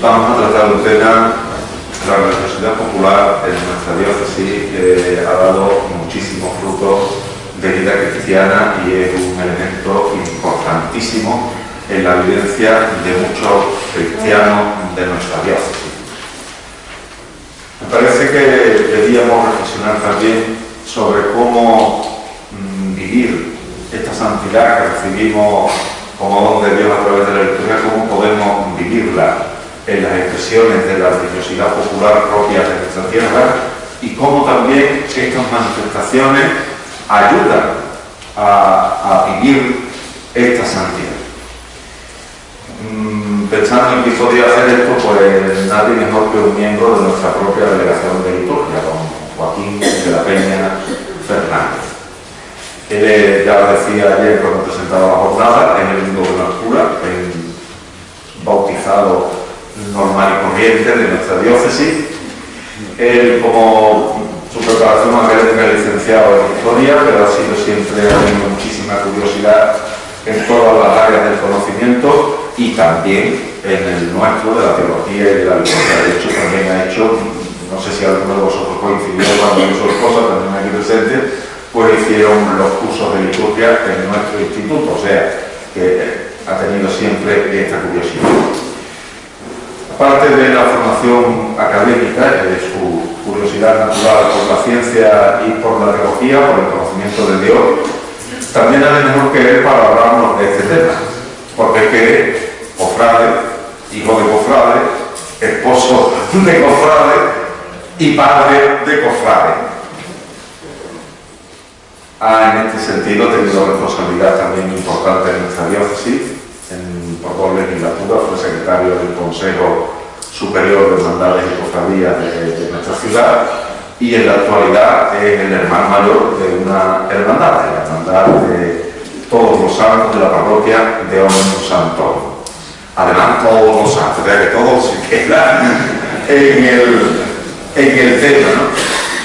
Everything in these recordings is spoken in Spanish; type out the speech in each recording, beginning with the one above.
Vamos a tratar un tema. La religiosidad popular en nuestra diócesis ha dado muchísimos frutos de vida cristiana y es un elemento importantísimo en la vivencia de muchos cristianos de nuestra diócesis. Me parece que debíamos reflexionar también sobre cómo vivir esta santidad que recibimos como don de Dios a través de la liturgia, cómo podemos vivirla en las expresiones de la religiosidad popular propias de nuestra tierra y cómo también estas manifestaciones ayudan a vivir esta santidad. Pensando en que podría hacer esto, pues nadie mejor que un miembro de nuestra propia delegación de liturgia, don Joaquín de la Peña Fernández. Él ya lo decía ayer cuando presentaba la jornada, en el mundo de la cura, bautizado normal y corriente de nuestra diócesis. Él, como su preparación académica, es licenciado en Historia, pero ha sido siempre, ha tenido muchísima curiosidad en todas las áreas del conocimiento y también en el nuestro de la teología y de la liturgia. De hecho, también ha hecho, no sé si alguno de vosotros coincidió cuando su esposa, también aquí presente, pues hicieron los cursos de liturgia en nuestro instituto, o sea, que ha tenido siempre esta curiosidad. Aparte de la formación académica, de su curiosidad natural por la ciencia y por la teología, por el conocimiento de Dios, también hay mejor que él para hablarnos de este tema, porque es que es cofrade, hijo de cofrade, esposo de cofrade y padre de cofrade. En este sentido, ha tenido responsabilidad también importante en nuestra diócesis. Por 2 legislaturas fue secretario del Consejo Superior de Hermandades y Cofradías de nuestra ciudad y en la actualidad es el hermano mayor de una hermandad, la hermandad de todos los santos de la parroquia de Ómnibus Santo. Además, todos los santos, ya que todos se quedan en el tema, ¿no?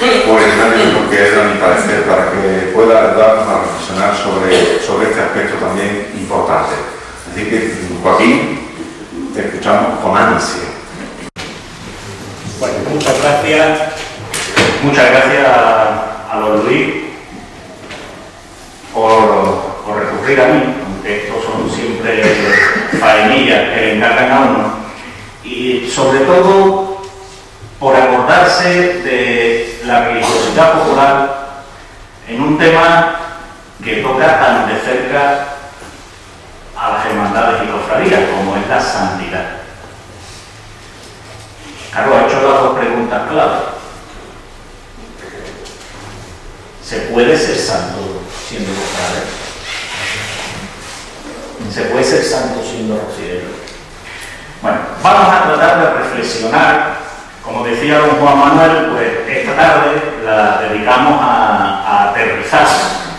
Pues nadie mejor que él, a mi parecer, para que pueda ayudarnos a reflexionar sobre este aspecto también importante. Así que, Joaquín, te escuchamos con ansia. Bueno, muchas gracias a don Luis por recurrir a mí, aunque estos son siempre faenillas que le encargan a uno, y sobre todo por acordarse de la religiosidad popular en un tema que toca tan de cerca a las hermandades y cofradías, como es la santidad. Carlos ha hecho las 2 preguntas clave. ¿Se puede ser santo siendo cofrade? ¿Se puede ser santo siendo rociero? Bueno, vamos a tratar de reflexionar. Como decía don Juan Manuel, pues esta tarde la dedicamos a aterrizar.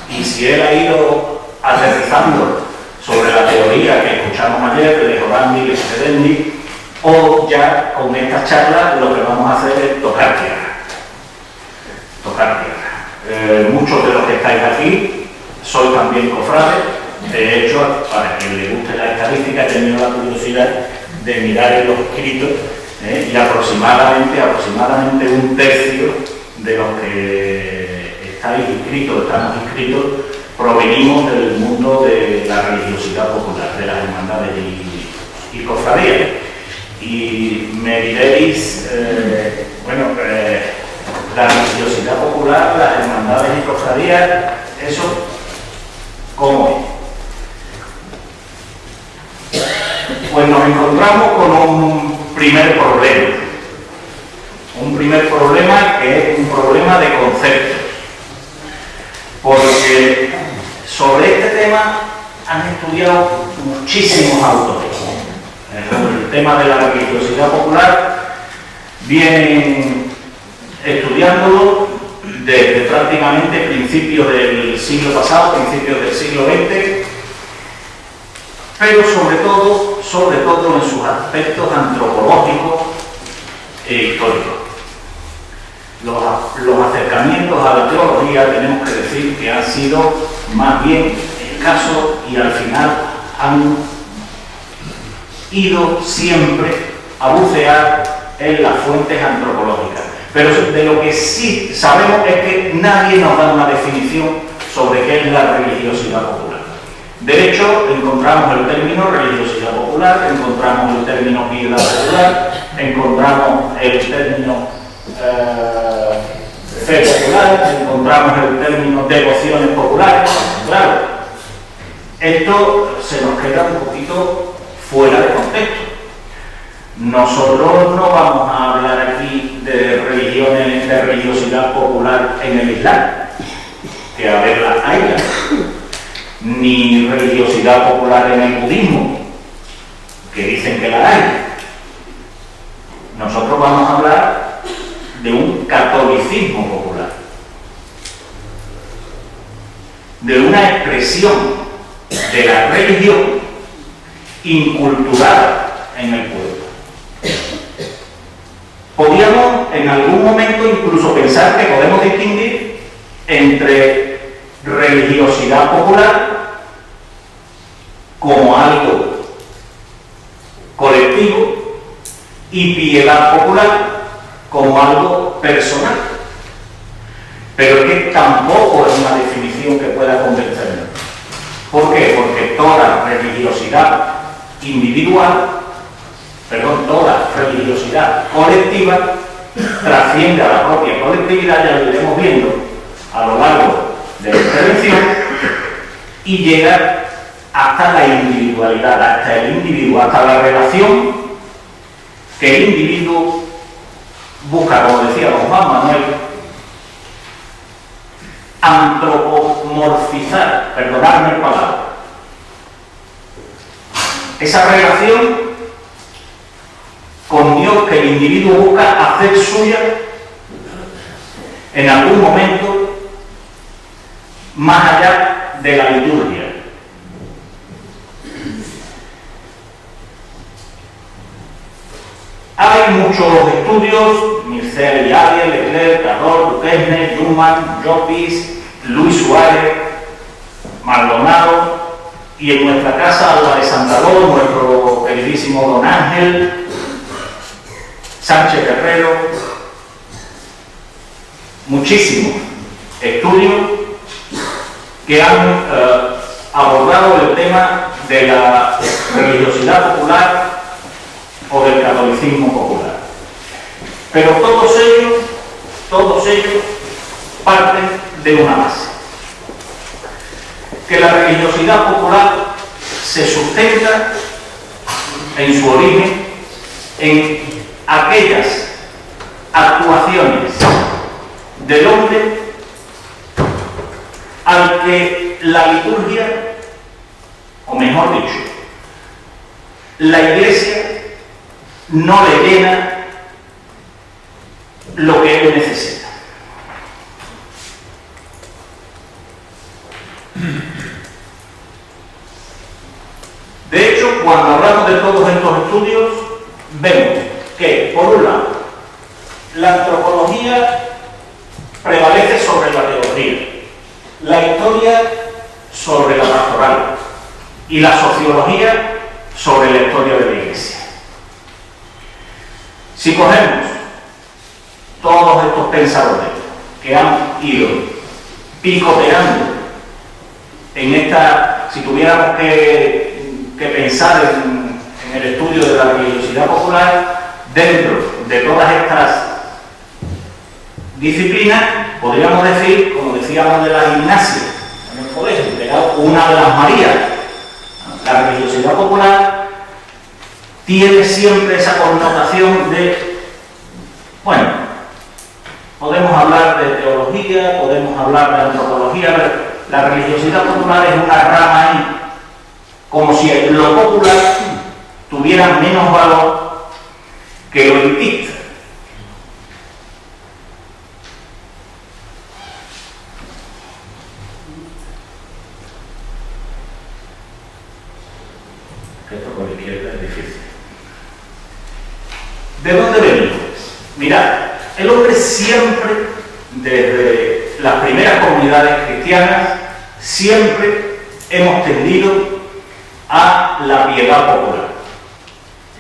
Y si él ha ido aterrizando sobre la teoría que escuchamos ayer de Jorandi y Sedendi, o ya con esta charla lo que vamos a hacer es tocar tierra. Tocar tierra. Muchos de los que estáis aquí sois también cofrades. De hecho, para quien le guste la estadística, he tenido la curiosidad de mirar en los escritos y aproximadamente 1/3 de los que estamos inscritos, provenimos del mundo de la religiosidad popular, de las hermandades y cofradías. Y me diréis, la religiosidad popular, las hermandades y cofradías, ¿eso cómo es? Pues nos encontramos con un primer problema. Un primer problema que es un problema de conceptos. Porque sobre este tema han estudiado muchísimos autores. El tema de la religiosidad popular vienen estudiándolo desde prácticamente principios del siglo pasado, principios del siglo XX, pero sobre todo en sus aspectos antropológicos e históricos. Los acercamientos a la teología tenemos que decir que han sido más bien escasos y al final han ido siempre a bucear en las fuentes antropológicas. Pero de lo que sí sabemos es que nadie nos da una definición sobre qué es la religiosidad popular. De hecho, encontramos el término religiosidad popular, encontramos el término piedad popular, encontramos el término fe popular, encontramos el término devociones populares. Claro, esto se nos queda un poquito fuera de contexto. Nosotros no vamos a hablar aquí de religiones, de religiosidad popular en el Islam, que a verla hay, ni religiosidad popular en el budismo, que dicen que la hay. Nosotros vamos a hablar de un catolicismo popular, de una expresión de la religión inculturada en el pueblo. Podríamos en algún momento incluso pensar que podemos distinguir entre religiosidad popular como algo colectivo y piedad popular como algo personal. Pero es que tampoco es una definición que pueda convencernos. ¿Por qué? Porque toda religiosidad toda religiosidad colectiva trasciende a la propia colectividad, ya lo iremos viendo a lo largo de la intervención, y llega hasta la individualidad, hasta el individuo, hasta la relación que el individuo busca, como decía don Juan Manuel, antropomorfizar, perdonadme el palabra. Esa relación con Dios que el individuo busca hacer suya en algún momento más allá de la liturgia. Hay muchos estudios, Mircea Eliade, Leclerc, Carroll, Duquesne, Newman, Llopis, Luis Suárez, Maldonado, y en nuestra casa Álvarez Santaló, nuestro queridísimo don Ángel, Sánchez Guerrero, muchísimos estudios que han abordado el tema de la religiosidad popular o del catolicismo popular. Pero todos ellos parten de una base: que la religiosidad popular se sustenta en su origen en aquellas actuaciones del hombre al que la liturgia, o mejor dicho, la Iglesia no le llena lo que él necesita. De hecho, cuando hablamos de todos estos estudios, vemos que, por un lado, la antropología prevalece sobre la teología, la historia sobre la pastoral y la sociología sobre la historia de la Iglesia. Si cogemos todos estos pensadores que han ido picoteando en esta, si tuviéramos que pensar en el estudio de la religiosidad popular, dentro de todas estas disciplinas, podríamos decir, como decíamos de la gimnasia en el colegio, era una de las Marías. La religiosidad popular tiene siempre esa connotación de, bueno, podemos hablar de teología, podemos hablar de antropología, pero la religiosidad popular es una rama ahí, como si lo popular tuviera menos valor que lo elitista. Esto por la izquierda es difícil. ¿De dónde venimos? Mirad, el hombre siempre, desde las primeras comunidades cristianas, siempre hemos tendido a la piedad popular.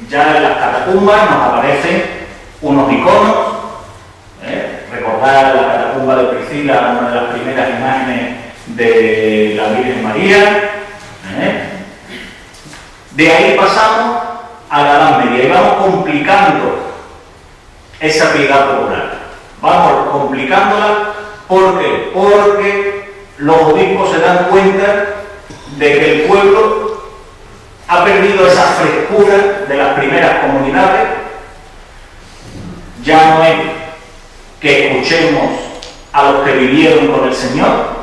Ya en las catacumbas nos aparecen unos iconos. Recordar la catacumba de Priscila, una de las primeras imágenes de la Virgen María. De ahí pasamos a la Edad Media y vamos complicando esa piedad popular. Vamos complicándola. ¿Por qué? Porque los obispos se dan cuenta de que el pueblo ha perdido esa frescura de las primeras comunidades. Ya no es que escuchemos a los que vivieron con el Señor,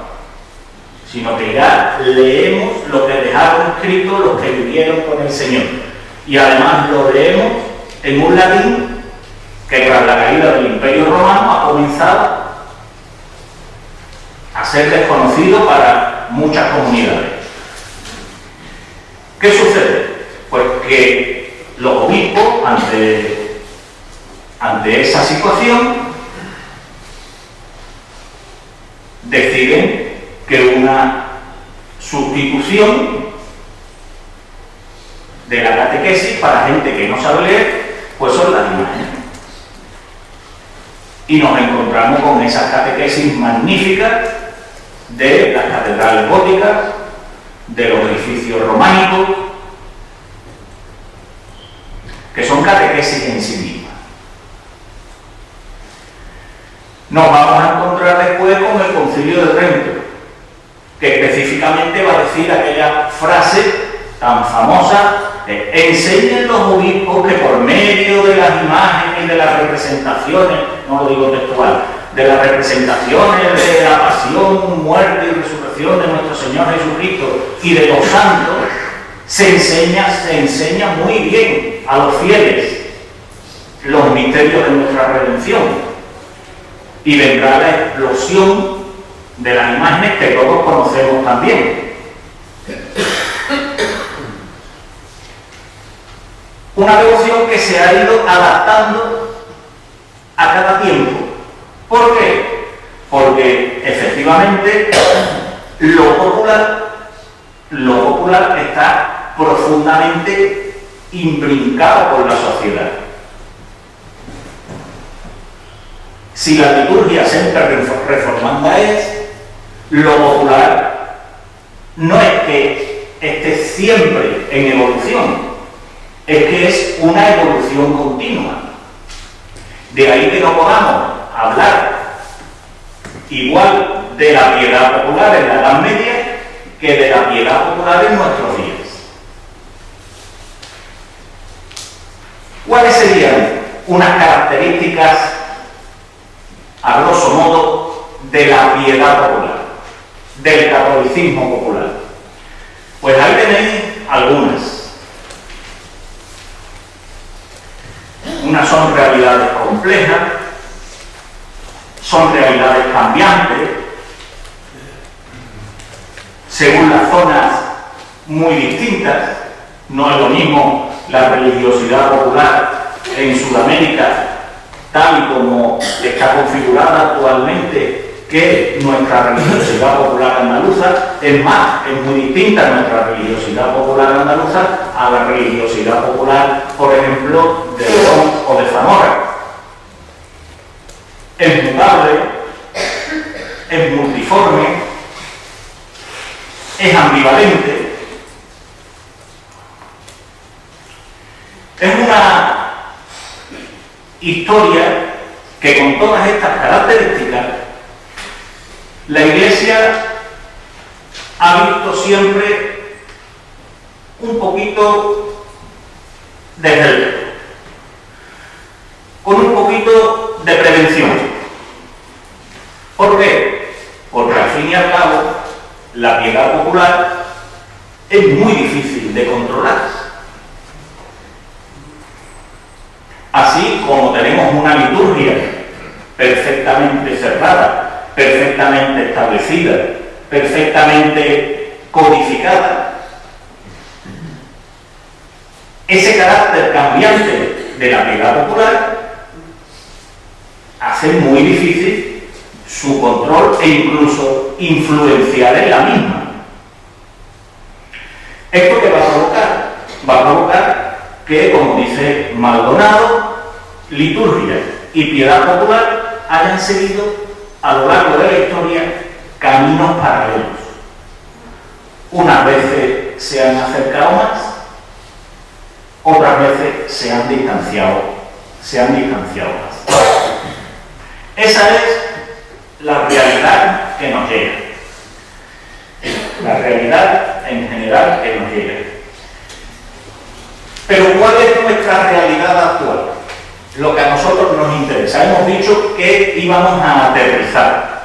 sino que ya leemos lo que dejaron escrito los que vivieron con el Señor. Y además lo leemos en un latín que tras la caída del Imperio Romano ha comenzado a ser desconocido para muchas comunidades. ¿Qué sucede? Pues que los obispos, ante esa situación, deciden que una sustitución de la catequesis para gente que no sabe leer, pues son las imágenes. Y nos encontramos con esas catequesis magníficas de las catedrales góticas, de los edificios románicos, que son catequesis en sí mismas. Nos vamos a encontrar después con el Concilio de Trento, que específicamente va a decir aquella frase tan famosa: enseñen los obispos que por medio de las imágenes y de las representaciones, no lo digo textual, de las representaciones de la pasión, muerte y resurrección de nuestro Señor Jesucristo y de los santos, se enseña muy bien a los fieles los misterios de nuestra redención. Y vendrá la explosión de las imágenes que todos conocemos también. Una devoción que se ha ido adaptando a cada tiempo. ¿Por qué? Porque efectivamente lo popular está profundamente imbrincado con la sociedad. Si la liturgia sempre reformanda es, lo popular no es que esté siempre en evolución, es que es una evolución continua. De ahí que no podamos hablar igual de la piedad popular en la Edad Media que de la piedad popular en nuestros días. ¿Cuáles serían unas características, a grosso modo, de la piedad popular, del catolicismo popular? Pues ahí tenéis algunas. Unas son realidades complejas, son realidades cambiantes, según las zonas muy distintas. No es lo mismo la religiosidad popular en Sudamérica, tal y como está configurada actualmente, que nuestra religiosidad popular andaluza. Es más, es muy distinta nuestra religiosidad popular andaluza a la religiosidad popular, por ejemplo, de León o de Zamora. Es mutable, es multiforme, es ambivalente. Es una historia que, con todas estas características, la Iglesia ha visto siempre un poquito desde el dedo, con un poquito de prevención. ¿Por qué? Porque al fin y al cabo la piedad popular es muy difícil de controlar. Así como tenemos una liturgia perfectamente cerrada, perfectamente establecida, perfectamente codificada, cambiante de la piedad popular hace muy difícil su control e incluso influenciar en la misma. ¿Esto qué va a provocar? Va a provocar que, como dice Maldonado, liturgia y piedad popular hayan seguido a lo largo de la historia caminos paralelos. Unas veces se han acercado más, otras veces se han distanciado más. Esa es la realidad que nos llega. La realidad en general que nos llega. Pero ¿cuál es nuestra realidad actual? Lo que a nosotros nos interesa. Hemos dicho que íbamos a aterrizar.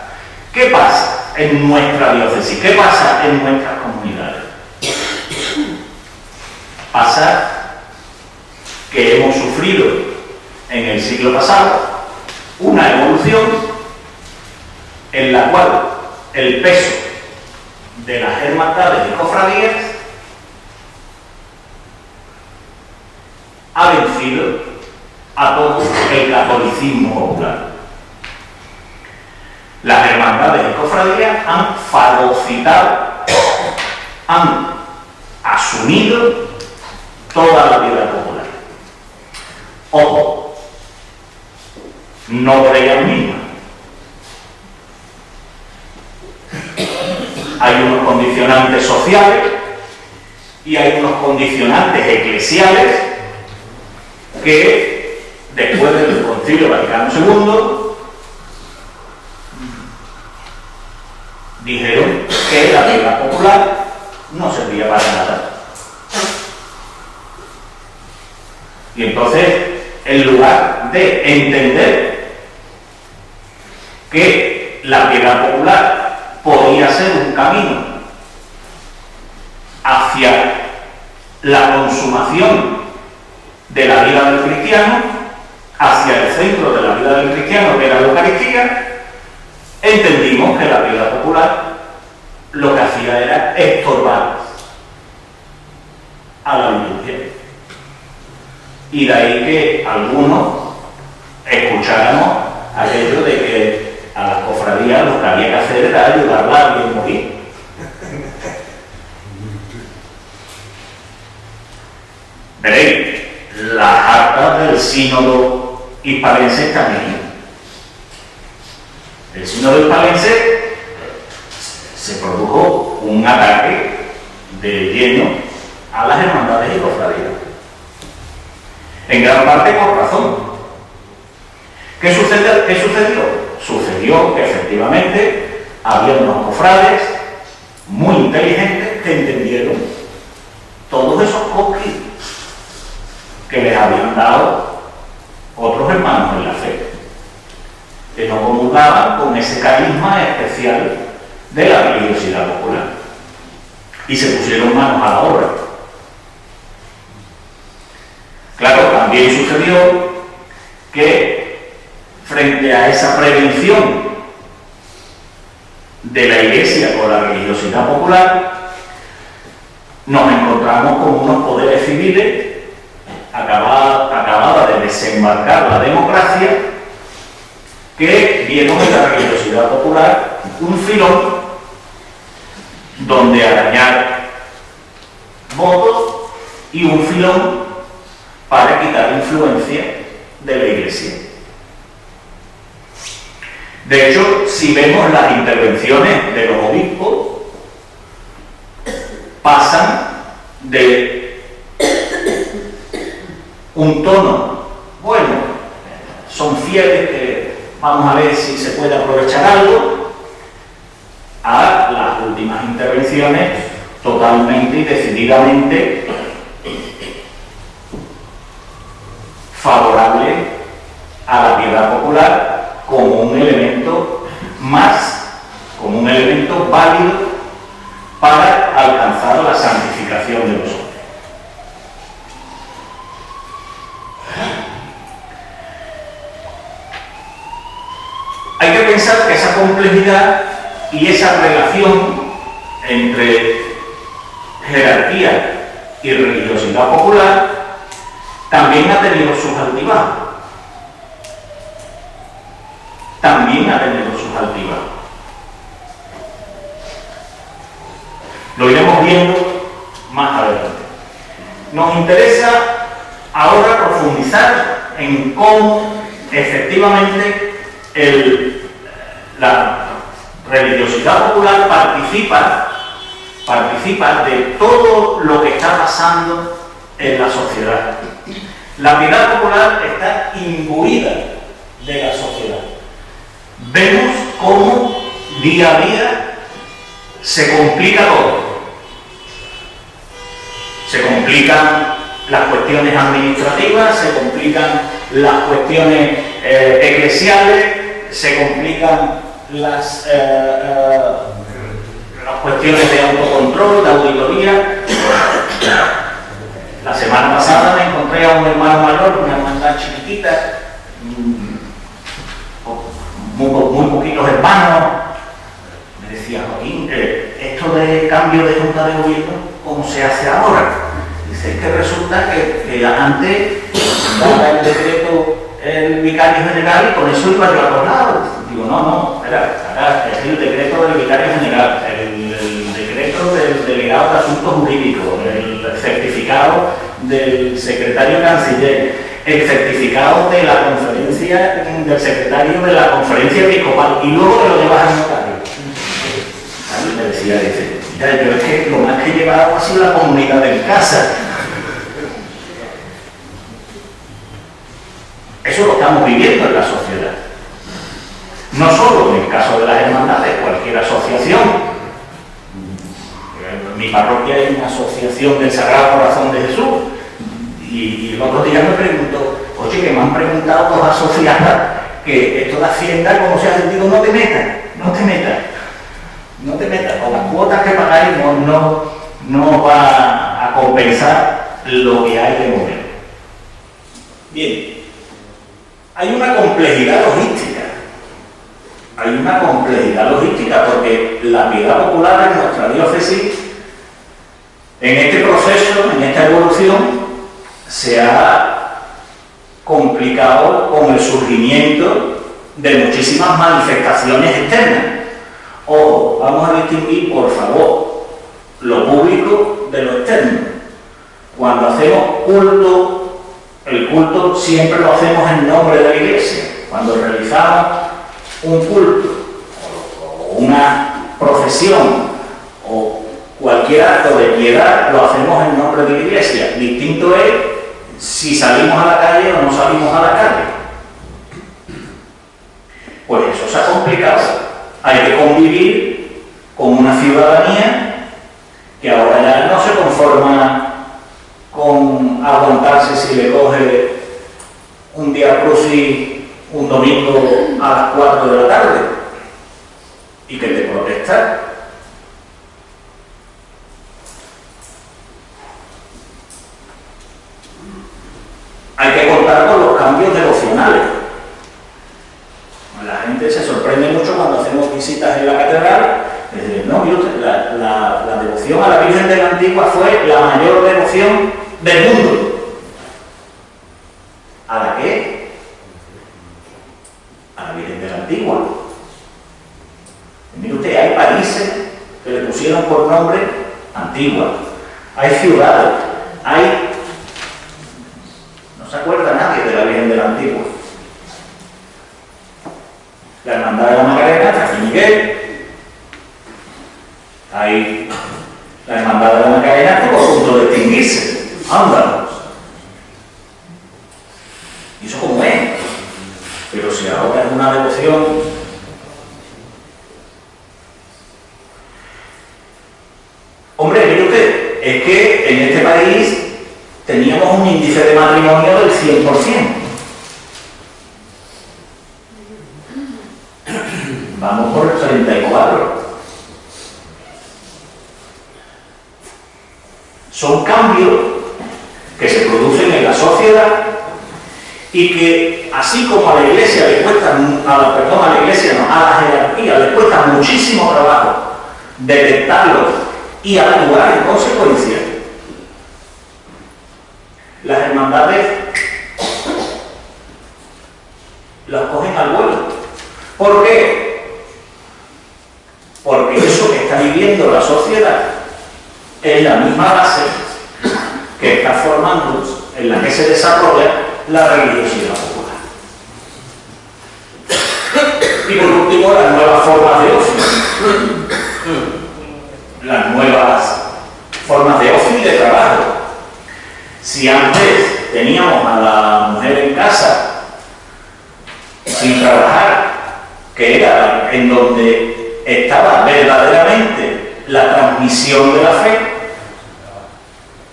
¿Qué pasa en nuestra diócesis? ¿Qué pasa en nuestras comunidades? Pasa que hemos sufrido en el siglo pasado una evolución en la cual el peso de las hermandades y cofradías ha vencido a todo el catolicismo popular. Las hermandades y cofradías han fagocitado, han asumido toda la piedad popular. Ojo, no por ellas mismas. Hay unos condicionantes sociales y hay unos condicionantes eclesiales que, después del Concilio Vaticano II, dijeron que la piedad popular no servía para nada. Y entonces, en lugar de entender que la piedad popular podía ser un camino hacia la consumación de la vida del cristiano, hacia el centro de la vida del cristiano, que era la Eucaristía, entendimos que la piedad popular lo que hacía era estorbar a la liturgia. Y de ahí que algunos escucháramos aquello de que a las cofradías lo que había que hacer era ayudarla a alguien morir. Veréis, las actas del sínodo hispalense también. El sínodo hispalense se produjo un ataque de lleno a las hermandades y cofradías. En gran parte por razón. ¿Qué sucedió? Sucedió que efectivamente había unos cofrades muy inteligentes que entendieron todos esos cosquillos que les habían dado otros hermanos en la fe, que no comulgaban con ese carisma especial de la religiosidad popular, y se pusieron manos a la obra. Claro, también sucedió que frente a esa prevención de la Iglesia con la religiosidad popular, nos encontramos con unos poderes civiles acabada de desembarcar la democracia, que vieron en la religiosidad popular un filón donde arañar votos y un filón para quitar influencia de la Iglesia. De hecho, si vemos las intervenciones de los obispos, pasan de un tono, bueno, son fieles, que vamos a ver si se puede aprovechar algo, a las últimas intervenciones totalmente y decididamente favorable a la piedad popular como un elemento más, como un elemento válido para alcanzar la santificación de los hombres. Hay que pensar que esa complejidad y esa relación entre jerarquía y religiosidad popular también ha tenido sus altibajos. También ha tenido sus altibajos. Lo iremos viendo más adelante. Nos interesa ahora profundizar en cómo efectivamente la religiosidad popular participa de todo lo que está pasando en la sociedad. La piedad popular está imbuida de la sociedad. Vemos cómo día a día se complica todo. Se complican las cuestiones administrativas, se complican las cuestiones eclesiales, se complican las cuestiones de autocontrol, de auditoría. La semana pasada me encontré a un hermano mayor, una hermandad chiquitita, muy poquitos hermanos. Me decía, Joaquín, esto de cambio de junta de gobierno, ¿cómo se hace ahora? Dice, es que resulta que antes daba el decreto el vicario general y con eso iba yo a todos lados. Digo, no, espera, es el decreto del vicario general, el decreto del delegado de asuntos jurídicos, el certificado del secretario canciller, el certificado de la conferencia del secretario de la conferencia episcopal, y luego te lo llevas al notario. Me decía, mira, yo es que lo más que he llevado ha sido la comunidad en casa. Eso lo estamos viviendo en la sociedad. No solo en el caso de las hermandades, cualquier asociación. En mi parroquia hay una asociación del Sagrado Corazón de Jesús. Y el otro día me preguntó, oye, que me han preguntado dos asociadas que esto de Hacienda, ¿cómo se ha sentido? No te metas, con las cuotas que pagáis no va a compensar lo que hay de momento. Bien, hay una complejidad logística, porque la piedad popular en nuestra diócesis, en este proceso, en esta evolución, se ha complicado con el surgimiento de muchísimas manifestaciones externas. Ojo, vamos a distinguir, por favor, lo público de lo externo. Cuando hacemos culto, el culto siempre lo hacemos en nombre de la Iglesia. Cuando realizamos un culto, o una procesión, o cualquier acto de piedad, lo hacemos en nombre de la Iglesia. Distinto es si salimos a la calle o no salimos a la calle. Pues eso se ha complicado. Hay que convivir con una ciudadanía que ahora ya no se conforma con aguantarse si le coge un Vía Crucis un domingo a las 4 de la tarde y que te protesta. Hay que contar con los cambios devocionales. La gente se sorprende mucho cuando hacemos visitas en la catedral. No, la devoción a la Virgen de la Antigua fue la mayor devoción del mundo. ¿A la qué? A la Virgen de la Antigua. Mire usted, hay países que le pusieron por nombre Antigua. Hay ciudades, no se acuerda nadie de la Virgen de la Antigua. La Hermandad de la Macarena, San Miguel. Ahí la Hermandad de la Macarena estuvo a punto de extinguirse. Anda. ¿Y eso cómo es? Pero si ahora es una devoción. Hombre, mire usted, es que en este país teníamos un índice de matrimonio del 100%. Vamos por el 34. Son cambios que se producen en la sociedad y que, así como a la Iglesia le cuesta, a la jerarquía le cuesta muchísimo trabajo detectarlos y actuar en consecuencia, las hermandades es la misma base que está formando, en la que se desarrolla la religiosidad popular. Y por último, las nuevas formas de ocio. Las nuevas formas de ocio y de trabajo. Si antes teníamos a la mujer en casa sin trabajar, que era en donde estaba verdaderamente la transmisión de la fe,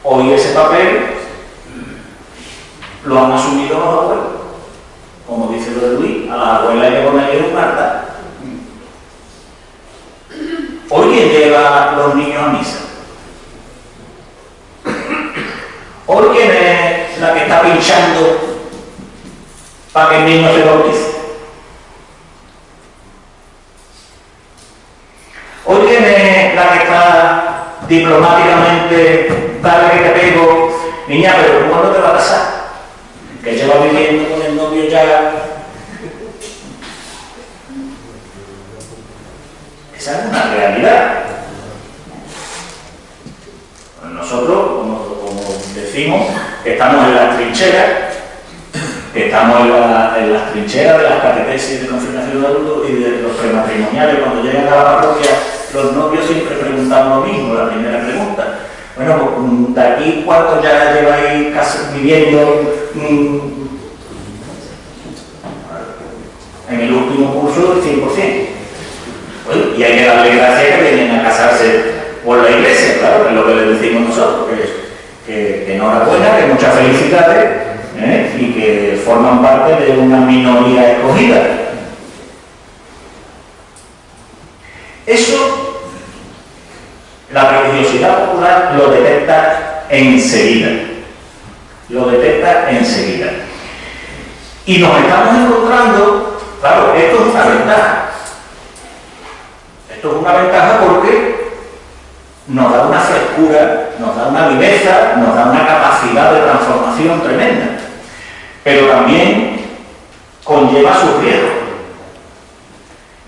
hoy ese papel lo han asumido los abuelos. Como dice lo de Luis, a la abuela hay que ponerle un altar. Hoy, ¿quién lleva a los niños a misa? Hoy, ¿quién es la que está pinchando para que el niño se bautice? Hoy, ¿quién es la que está diplomáticamente, dale que te pego, niña, pero ¿cuándo te vas a casar? Que lleva viviendo con el novio ya. Esa es una realidad. Nosotros, como decimos, estamos en las trincheras, estamos en las trincheras de las catequesis de confirmación de adultos y de los prematrimoniales. Cuando llegan a la parroquia, los novios siempre preguntan lo mismo, la primera pregunta. Bueno, de aquí, ¿cuánto ya lleváis viviendo en el último curso del 100%? Bueno, y hay que darle gracias que vienen a casarse por la iglesia, claro, es lo que le decimos nosotros, que enhorabuena, que muchas felicidades, y que forman parte de una minoría escogida. Eso, la religiosidad popular lo detecta enseguida. Lo detecta enseguida. Y nos estamos encontrando, claro, esto es una ventaja. Esto es una ventaja porque nos da una frescura, nos da una viveza, nos da una capacidad de transformación tremenda. Pero también conlleva sus riesgos.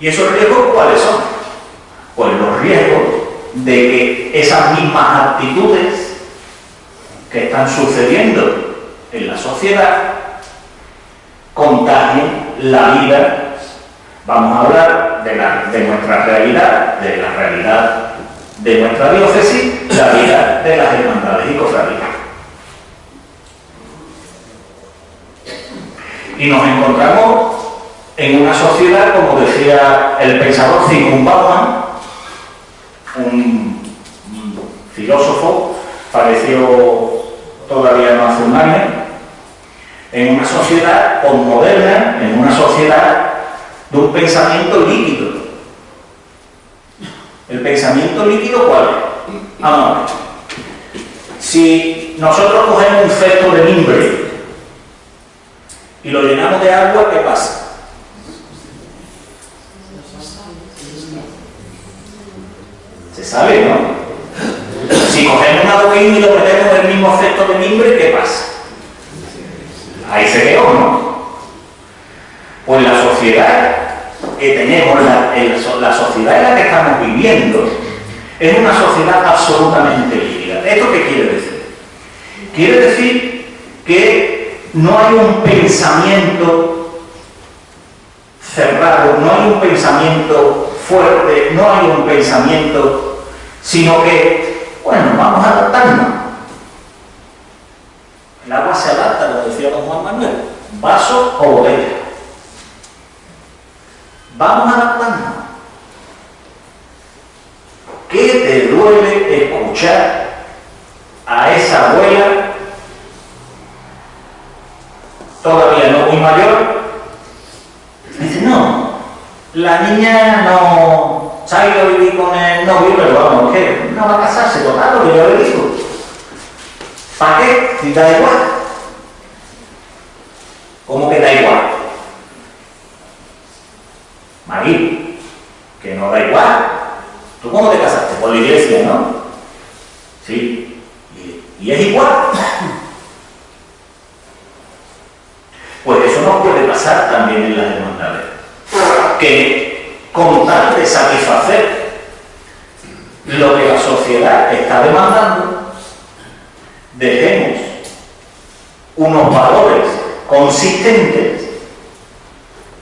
¿Y esos riesgos cuáles son? Pues los riesgos de que esas mismas actitudes que están sucediendo en la sociedad contagien la vida. Vamos a hablar de nuestra realidad, de la realidad de nuestra diócesis, la vida de las hermandades y cofradías. Y nos encontramos en una sociedad, como decía el pensador Zygmunt Bauman, un filósofo, falleció todavía no hace un año, en una sociedad posmoderna, en una sociedad de un pensamiento líquido. ¿El pensamiento líquido cuál es? Vamos a ver. Si nosotros cogemos un cesto de mimbre y lo llenamos de agua, ¿qué pasa? Se sabe, ¿no? Si cogemos un adoquín y lo metemos en el mismo cesto de mimbre, ¿qué pasa? Ahí se quedó, ¿no? Pues la sociedad que tenemos, la sociedad en la que estamos viviendo, es una sociedad absolutamente líquida. ¿Esto qué quiere decir? Quiere decir que no hay un pensamiento cerrado, no hay un pensamiento fuerte, no hay un pensamiento, sino que, bueno, vamos a adaptarnos. El agua se adapta, como decía don Juan Manuel, vaso o botella. Vamos a adaptarnos. ¿Qué te duele escuchar a esa abuela, todavía no muy mayor? Dice, no, la niña no se ha ido a vivir con el novio, pero vamos, ¿qué? No va a casarse, total, lo que yo le digo. ¿Para qué? Si da igual. ¿Cómo que da igual? Marí, que no da igual. ¿Tú cómo te casaste? Por la iglesia, ¿no? Sí. ¿Y es igual? Pues eso nos puede pasar también en las hermandades. Que con tal de satisfacer lo que la sociedad está demandando, dejemos unos valores consistentes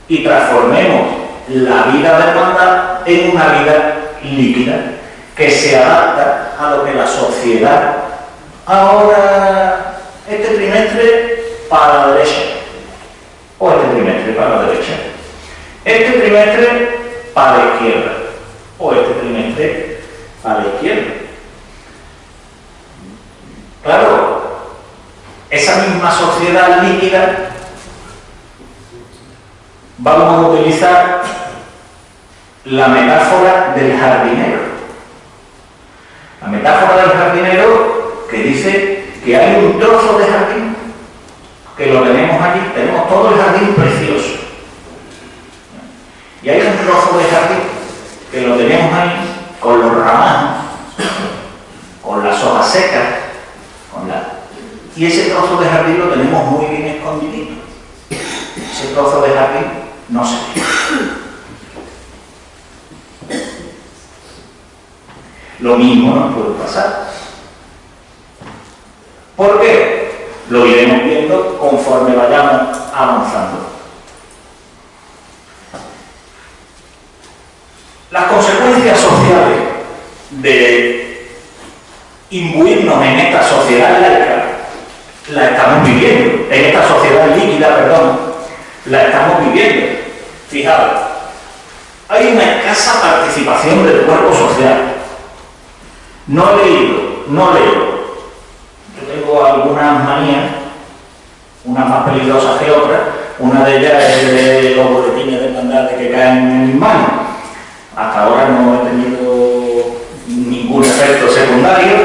y transformemos la vida de hermandad en una vida líquida que se adapta a lo que la sociedad ahora, este trimestre para la derecha, o este trimestre para la derecha, este trimestre para la izquierda, o este trimestre para la izquierda. Claro, esa misma sociedad líquida vamos a utilizar la metáfora del jardinero. La metáfora del jardinero que dice que hay un trozo de jardín que lo tenemos allí, tenemos todo el jardín precioso. Y hay un trozo de jardín que lo tenemos ahí con los ramajos, con las hojas secas, y ese trozo de jardín lo tenemos muy bien escondidito. Ese trozo de jardín no se ve. Lo mismo nos puede pasar. ¿Por qué? Lo iremos viendo conforme vayamos avanzando. Las consecuencias sociales de imbuirnos en esta sociedad laica la estamos viviendo, en esta sociedad líquida, perdón, la estamos viviendo. Fijaos, hay una escasa participación del cuerpo social. No leo. Yo tengo algunas manías, unas más peligrosas que otras. Una de ellas es de los boletines de hermandad que caen en mis manos. Hasta ahora no he tenido ningún efecto secundario,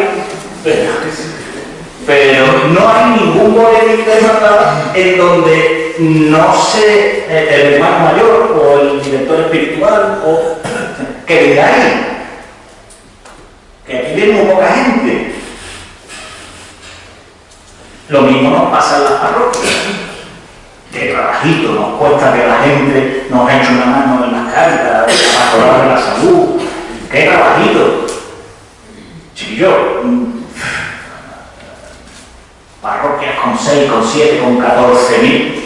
pero no hay ningún boletín de hermandad en donde no sé el hermano mayor o el director espiritual o que digáis que aquí viene muy poca gente. Lo mismo nos pasa en las parroquias. Qué trabajito nos cuesta que la gente nos eche una mano en las cartas, la pastoral de la salud. Qué trabajito. Chiquillo, parroquias con 6, con 7, con 14.000.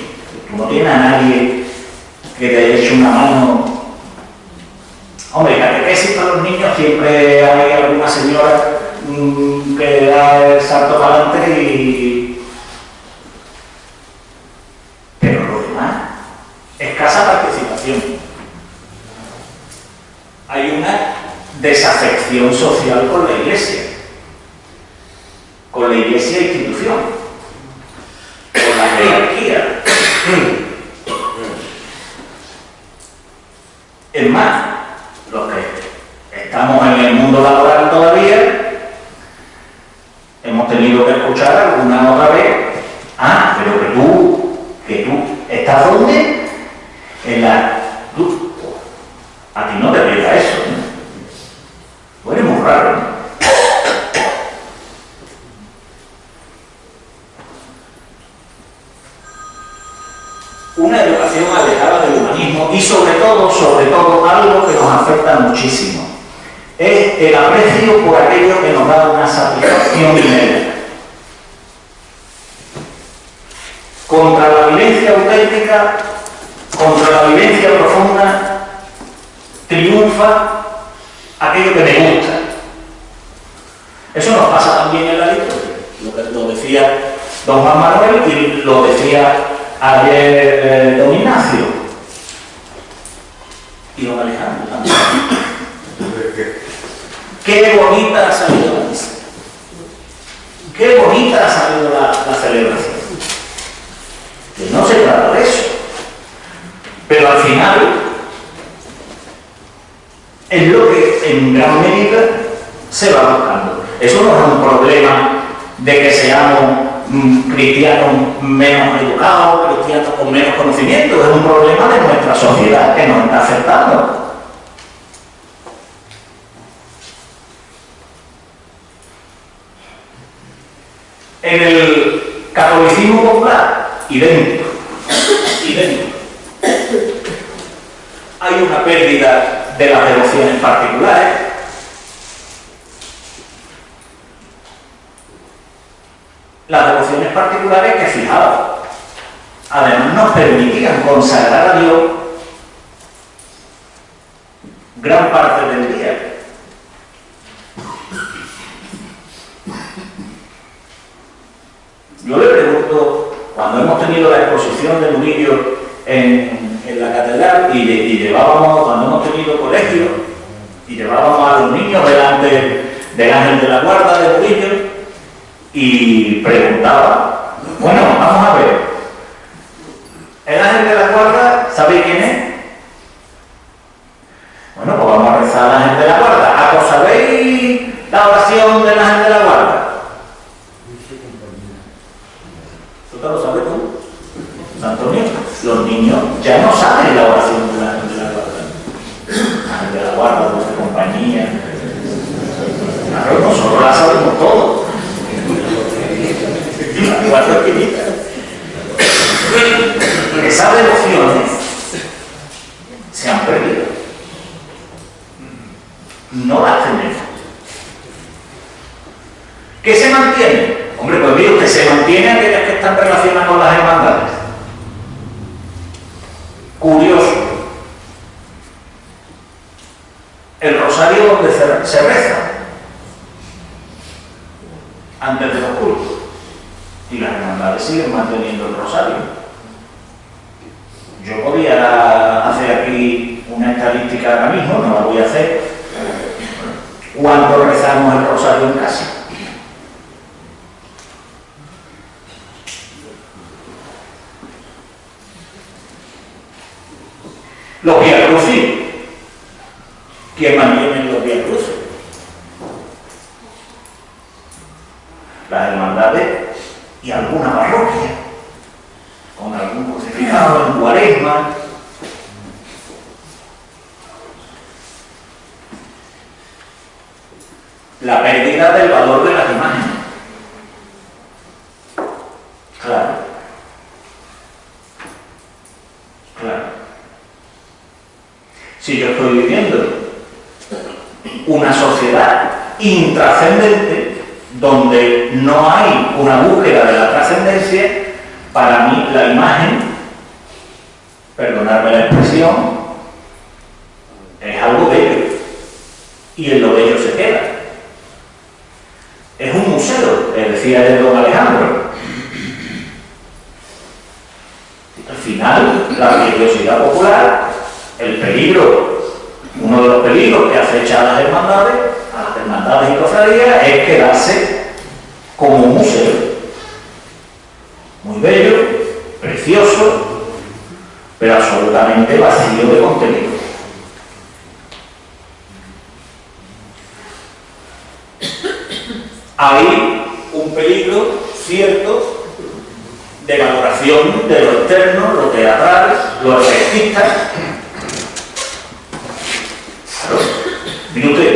Tú no tienes a nadie que te eche una mano. Hombre, catequesis para los niños siempre hay alguna señora que da el salto para adelante pero lo demás, escasa participación. Hay una desafección social con la Iglesia institución, con la jerarquía. Es más, los que estamos en el mundo laboral todavía hemos tenido que escuchar alguna otra vez, pero que tú estás donde a ti no te pega eso, ¿no? Tú eres muy raro, ¿no? Una educación alejada del humanismo y sobre todo algo que nos afecta muchísimo es el aprecio por aquello que nos da una satisfacción inmediata. Contra la violencia auténtica, contra la violencia profunda, triunfa aquello que me gusta. Eso nos pasa también en la liturgia. Lo decía don Juan Manuel y lo decía ayer don Ignacio y don Alejandro también. Qué bonita ha salido la misa, qué bonita ha salido la celebración. Que no se trata de eso, pero al final es lo que en gran medida se va buscando. Eso no es un problema de que seamos cristianos menos educados, cristianos con menos conocimiento, es un problema de nuestra sociedad que nos está afectando. En el catolicismo popular, idéntico. Hay una pérdida de las devociones particulares, las devociones particulares que, fijaos, además nos permitían consagrar a Dios gran parte del día. Yo le pregunto, cuando hemos tenido la exposición de Murillo en la catedral y llevábamos, cuando hemos tenido colegio y llevábamos a los niños delante del ángel de la guarda de Murillo, y preguntaba, bueno, vamos a ver, el ángel de la guarda, ¿sabéis quién es? Bueno, pues vamos a rezar al ángel de la guarda. ¿A vos sabéis la oración del ángel de la guarda? ¿Tú te lo sabes tú? Antonio, los niños ya no saben la oración del ángel de la guarda. Ángel de la guarda, dulce compañía. Claro, nosotros la sabemos todo. Cuatro esquinitas. Esas devociones se han perdido. No las tenemos. ¿Qué se mantiene? Hombre, pues mire usted, se mantiene aquellas que están relacionadas con las hermandades. Curioso. El rosario donde se reza antes de los cultos. Y las hermandades siguen manteniendo el rosario. Yo podía hacer aquí una estadística ahora mismo, no la voy a hacer. ¿Cuándo rezamos el rosario en casa? Los viacrucis. ¿Quién mantiene los viacrucis? Las hermandades y alguna parroquia, con algún crucificado en Cuaresma. La pérdida del valor de las imágenes. Claro. Claro. Si yo estoy viviendo una sociedad intrascendente, donde no hay una búsqueda de la trascendencia, para mí la imagen, perdonadme la expresión, es algo bello. Y en lo bello se queda. Es un museo, le decía el don Alejandro. Al final, la religiosidad popular, el peligro, uno de los peligros que acecha a las hermandades y cofradías, es quedarse como un museo. Muy bello, precioso, pero absolutamente vacío de contenido. Hay un peligro cierto de valoración de lo externo, lo teatral, lo efectista. Claro, mire usted,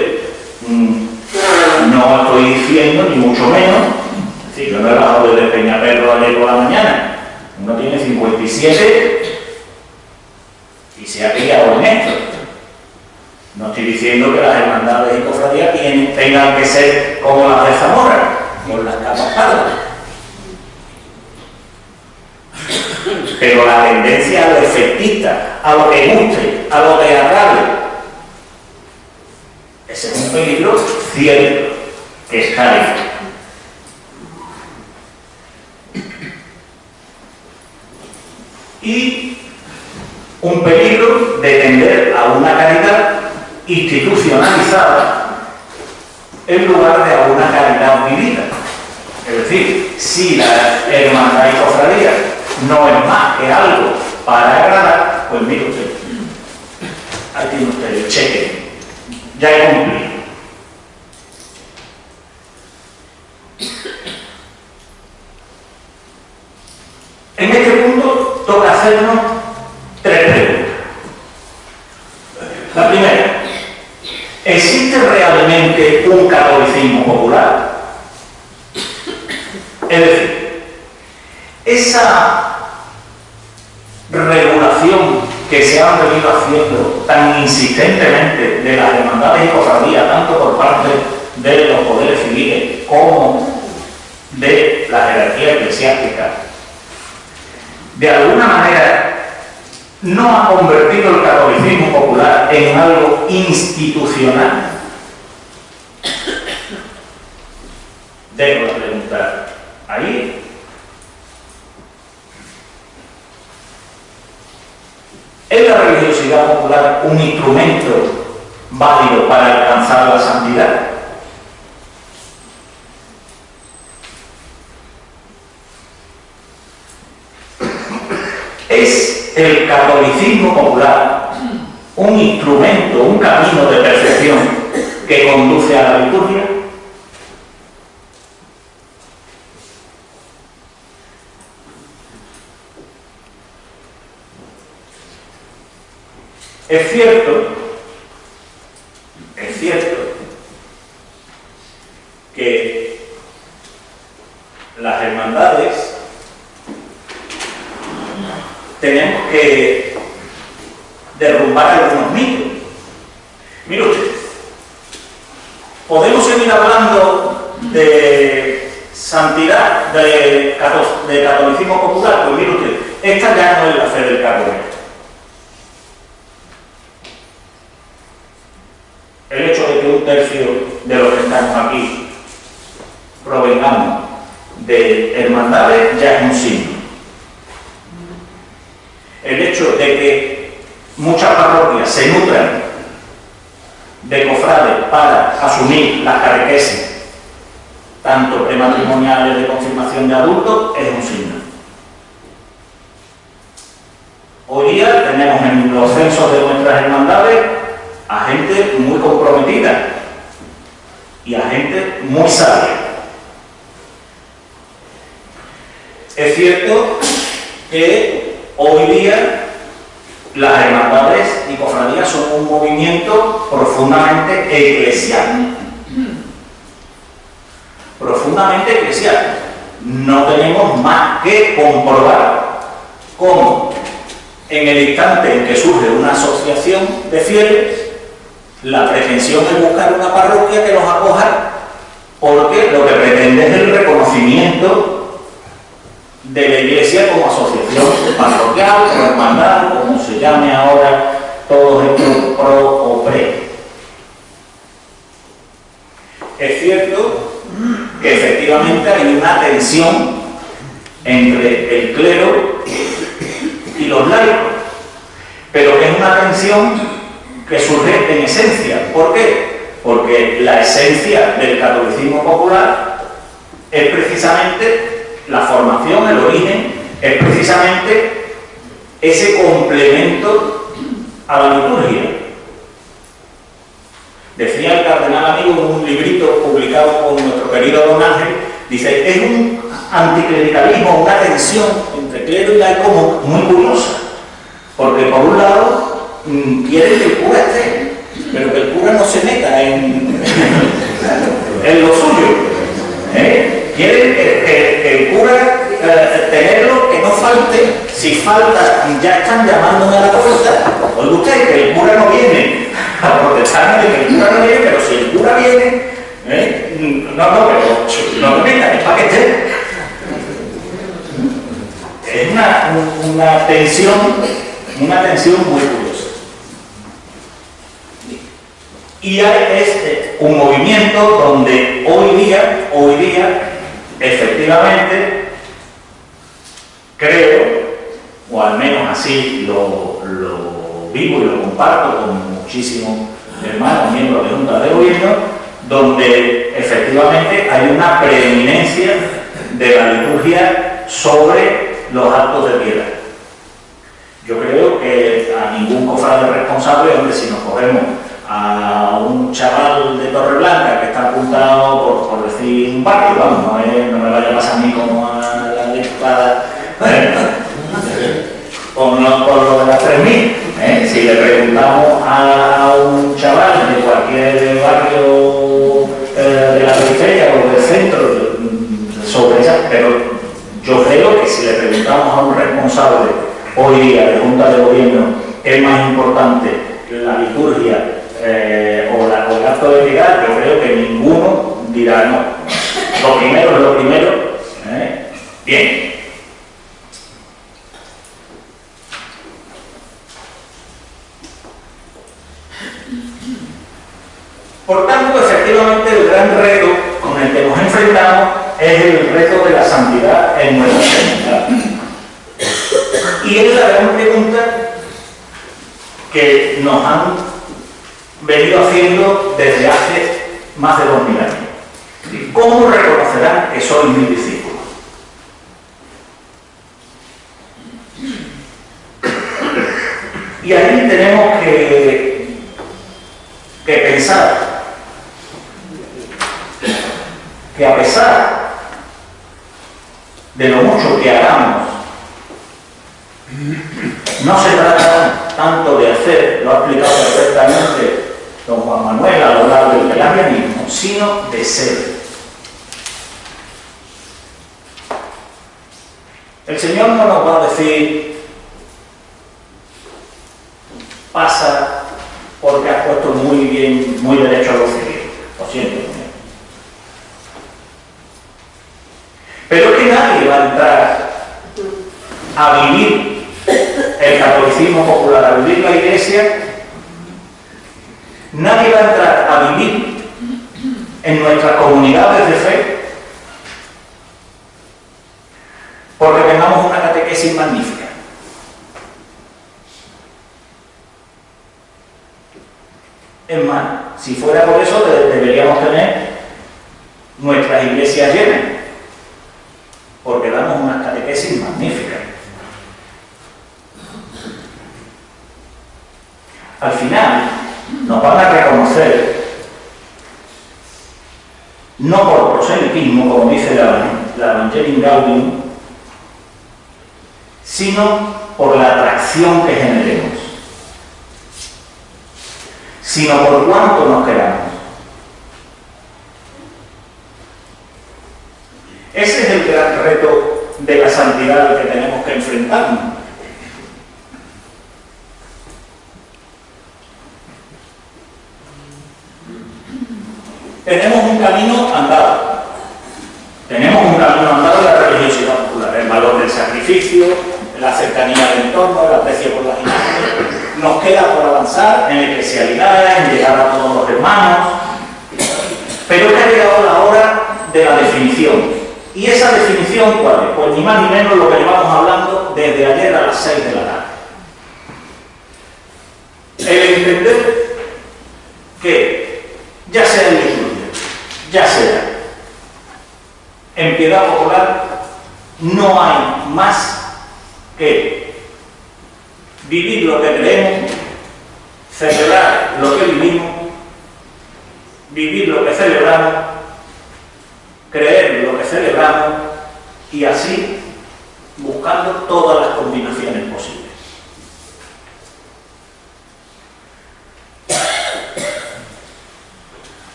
no estoy diciendo ni mucho menos, es decir, yo no he bajado desde Peñaperro ayer por la mañana, uno tiene 57 y se ha criado en esto. No estoy diciendo que las hermandades y cofradías tengan que ser como las de Zamora, con las capas pardas. Pero la tendencia a lo efectista, a lo que guste, a lo teatral, ese es un peligro cierto que está ahí. Y un peligro de tender a una caridad institucionalizada en lugar de a una caridad vivida. Es decir, si la hermandad y cofradía no es más que algo para agradar, pues mire usted, ahí tiene usted el cheque, ya he cumplido. En este punto toca hacernos tres preguntas. La primera, ¿existe realmente un catolicismo popular? Es decir, esa regulación que se ha venido haciendo tan insistentemente de las hermandades y cofradías, tanto por parte de los poderes civiles como de la jerarquía eclesiástica. De alguna manera, no ha convertido el catolicismo popular en algo institucional. Dejo la pregunta ahí. ¿Es la religiosidad popular un instrumento válido para alcanzar la santidad? ¿Es el catolicismo popular un instrumento, un camino de perfección que conduce a la liturgia? Es cierto que las hermandades tenemos que derrumbar algunos mitos. Mire usted, podemos seguir hablando de santidad, de catolicismo popular. Pues mire usted, esta ya no es la fe del carbonero. El hecho de que un tercio de los que estamos aquí provengamos de hermandades ya es un signo. El hecho de que muchas parroquias se nutran de cofrades para asumir las catequesis, tanto prematrimoniales de confirmación de adultos, es un signo. Hoy día tenemos en los censos de nuestras hermandades a gente muy comprometida y a gente muy sabia. Es cierto que hoy día las hermandades y cofradías son un movimiento profundamente eclesial. Profundamente eclesial. No tenemos más que comprobar cómo en el instante en que surge una asociación de fieles, la pretensión es buscar una parroquia que los acoja, porque lo que pretende es el reconocimiento de la Iglesia como asociación parroquial, como hermandad, como se llame ahora, todos estos pro o pre. Es cierto que efectivamente hay una tensión entre el clero y los laicos, pero que es una tensión que surge en esencia. ¿Por qué? Porque la esencia del catolicismo popular es precisamente la formación, el origen, es precisamente ese complemento a la liturgia. Decía el cardenal amigo en un librito publicado por nuestro querido don Ángel, dice, es un anticlericalismo, una tensión entre clero y laico muy curiosa, porque por un lado quiere que el cura esté, pero que el cura no se meta en lo suyo. Quiere que el cura tenerlo, que no falte. Si falta, ya están llamándome a la puerta. Oiga usted, que el cura no viene a protestarme de que el cura no viene, pero si el cura viene, pero no me metan, es para que esté. Es una tensión muy curiosa. Y es un movimiento donde hoy día, efectivamente, creo, o al menos así lo vivo y lo comparto con muchísimos hermanos, miembros de juntas de gobierno, donde efectivamente hay una preeminencia de la liturgia sobre los actos de piedad. Yo creo que a ningún cofrade responsable, donde si nos cogemos a un chaval de Torreblanca que está apuntado por decir un barrio, vamos, no me vaya a pasar a mí como a la diputada con lo de las 3.000. Si le preguntamos a un chaval de cualquier barrio de la periferia o del centro sobre esa, pero yo creo que si le preguntamos a un responsable hoy día de Junta de Gobierno, ¿es más importante la liturgia o el acto de piedad? Yo creo que ninguno dirá no. Lo primero es lo primero, la santidad en nuestra comunidad. Y es la gran pregunta que nos han venido haciendo desde hace más de 2000 años. ¿Cómo reconocerán que soy mi discípulo? Y ahí tenemos que pensar que a pesar de lo mucho que hagamos, no se trata tanto de hacer, lo ha explicado perfectamente don Juan Manuel a lo largo del pelagianismo, sino de ser. El Señor no nos va a decir, pasa porque has puesto muy bien, muy derecho a lo civil. Lo siento. Pero es que nadie va a entrar a vivir el catolicismo popular, a vivir la Iglesia. Nadie va a entrar a vivir en nuestras comunidades de fe porque tengamos una catequesis magnífica. Es más, si fuera por eso, deberíamos tener nuestras iglesias llenas, porque damos unas catequesis magníficas. Al final, nos van a reconocer, no por proselitismo, como dice la Evangelii Gaudium, sino por la atracción que generemos, sino por cuánto nos queramos. Ese es el gran reto de la santidad al que tenemos que enfrentarnos. Tenemos un camino andado. Tenemos un camino andado de la religiosidad popular, el valor del sacrificio, la cercanía del entorno, el aprecio por las imágenes. Nos queda por avanzar en eclesialidad, en llegar a todos los hermanos, pero ha llegado la hora de la definición. ¿Y esa definición cuál es? Pues ni más ni menos lo que llevamos hablando desde ayer a las 6 de la tarde. El entender que, ya sea en liturgia, ya sea en piedad popular, no hay más que vivir lo que creemos, celebrar lo que vivimos, vivir lo que celebramos, creer lo que celebramos y así buscando todas las combinaciones posibles.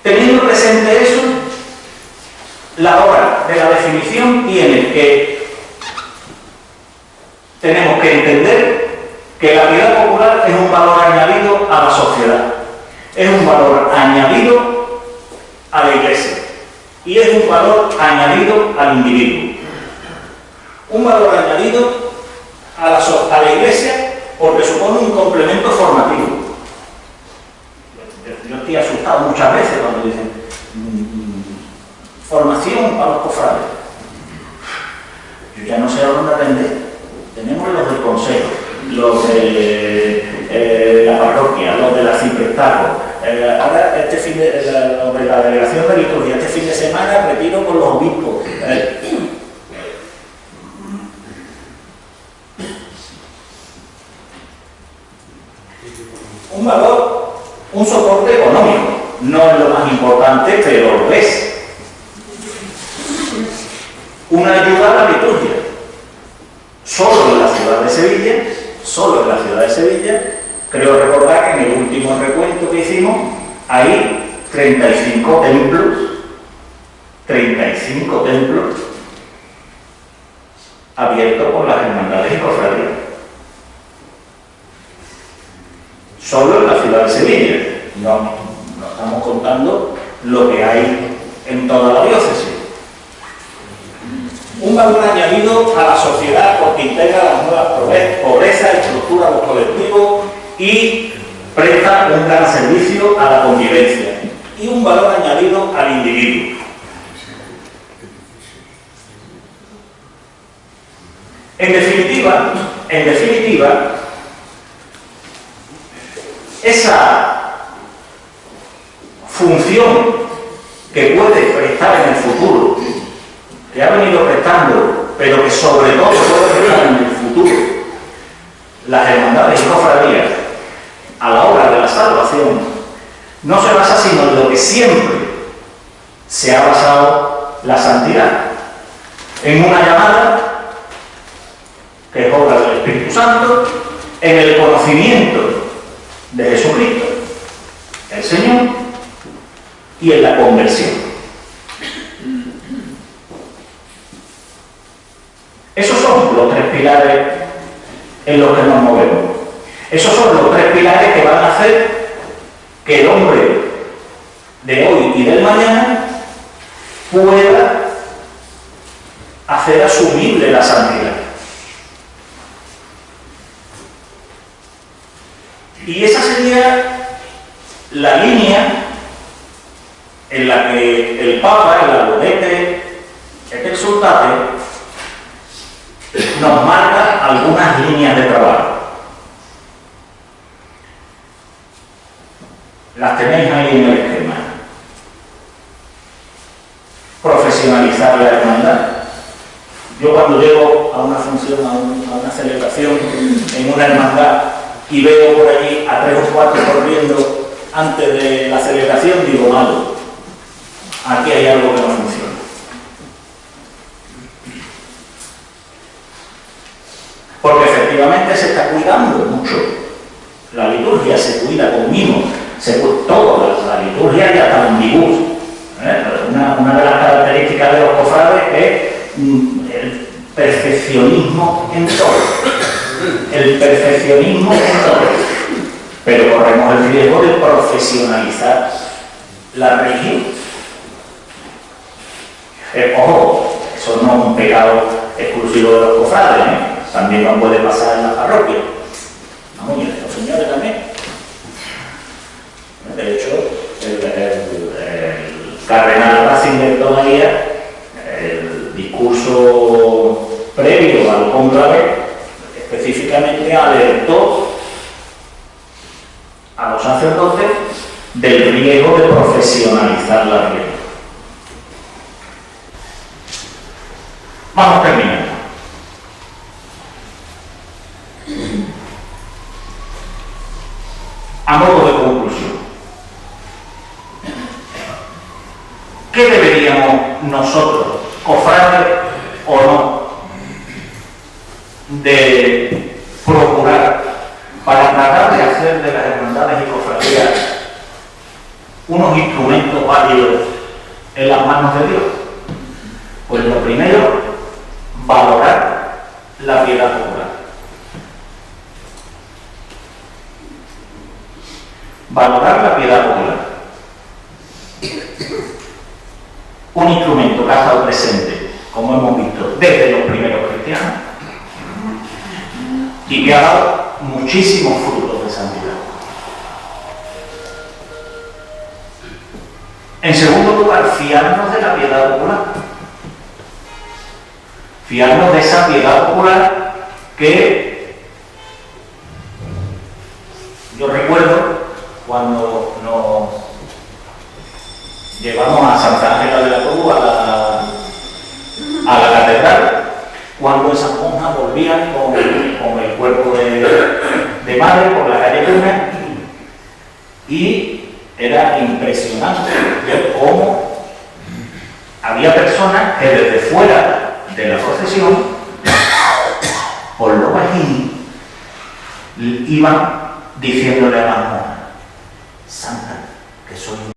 Teniendo presente eso, la hora de la definición tenemos que entender que la piedad popular es un valor añadido a la sociedad, es un valor añadido a la Iglesia y es un valor añadido al individuo. Un valor añadido a la Iglesia porque supone un complemento formativo. Yo estoy asustado muchas veces cuando dicen formación para los cofrades. Yo ya no sé a dónde atender. Tenemos los del consejo, los de la parroquia, los de la ciprestazgo. Ahora, los de la delegación de liturgia, este fin de semana retiro con los obispos. Un valor, un soporte económico. No es lo más importante, pero lo es. Una ayuda a la liturgia. Solo en la ciudad de Sevilla, creo recordar que en el último recuento que hicimos, hay 35 templos abiertos por las hermandades y cofradías. Solo en la ciudad de Sevilla. No estamos contando lo que hay en toda la diócesis. Un valor añadido a la sociedad porque integra las nuevas pobrezas, estructura los colectivos y presta un gran servicio a la convivencia. Y un valor añadido al individuo. En definitiva, esa función que puede prestar en el futuro, que ha venido prestando, pero que sobre todo puede prestar en el futuro, las hermandades y cofradías a la hora de la salvación, no se basa sino en lo que siempre se ha basado la santidad, en una llamada que es obra del Espíritu Santo, en el conocimiento de Jesucristo, el Señor, y en la conversión. Esos son los tres pilares en los que nos movemos. Esos son los tres pilares que van a hacer que el hombre de hoy y del mañana pueda hacer asumible la santidad. Y esa sería la línea en la que el Papa, el Laudete et Exsultate, nos marca algunas líneas de trabajo. Las tenéis ahí en el esquema. Profesionalizar la hermandad. Yo cuando llego a una función, a una celebración en una hermandad y veo por allí a 3 o 4 corriendo antes de la celebración, digo, malo, aquí hay algo que no funciona. Porque efectivamente se está cuidando mucho. La liturgia se cuida con mimo, todo, la liturgia ya está en dibujo. Una de las características de los cofrades es el perfeccionismo en todo. El perfeccionismo en todo. Pero corremos el riesgo de profesionalizar la religión. Ojo, eso no es un pecado exclusivo de los cofrades, también nos puede pasar en la parroquia. No, y los señores también. De hecho, el cardenal Ratzinger todavía, el discurso previo al cónclave, específicamente alertó a los sacerdotes del riesgo de profesionalizar la religión. Vamos terminando. A modo de conclusión, ¿qué deberíamos nosotros, cofrades o no, de procurar para tratar de hacer de las hermandades y cofradías unos instrumentos válidos en las manos de Dios? Pues lo primero, valorar la piedad popular. Valorar la piedad popular. Un instrumento que ha estado presente, como hemos visto, desde los primeros cristianos y que ha dado muchísimos frutos de santidad. En segundo lugar, fiarnos de la piedad popular. Fiarnos de esa piedad popular que yo recuerdo cuando nos llevamos a Santa Ángela de la Cruz a la catedral, cuando esas monjas volvían con el cuerpo de madre por la calle Luna, y era impresionante ver cómo había personas que desde fuera de la procesión, por lo bajín, iban diciéndole a las monjas: Santa, que soy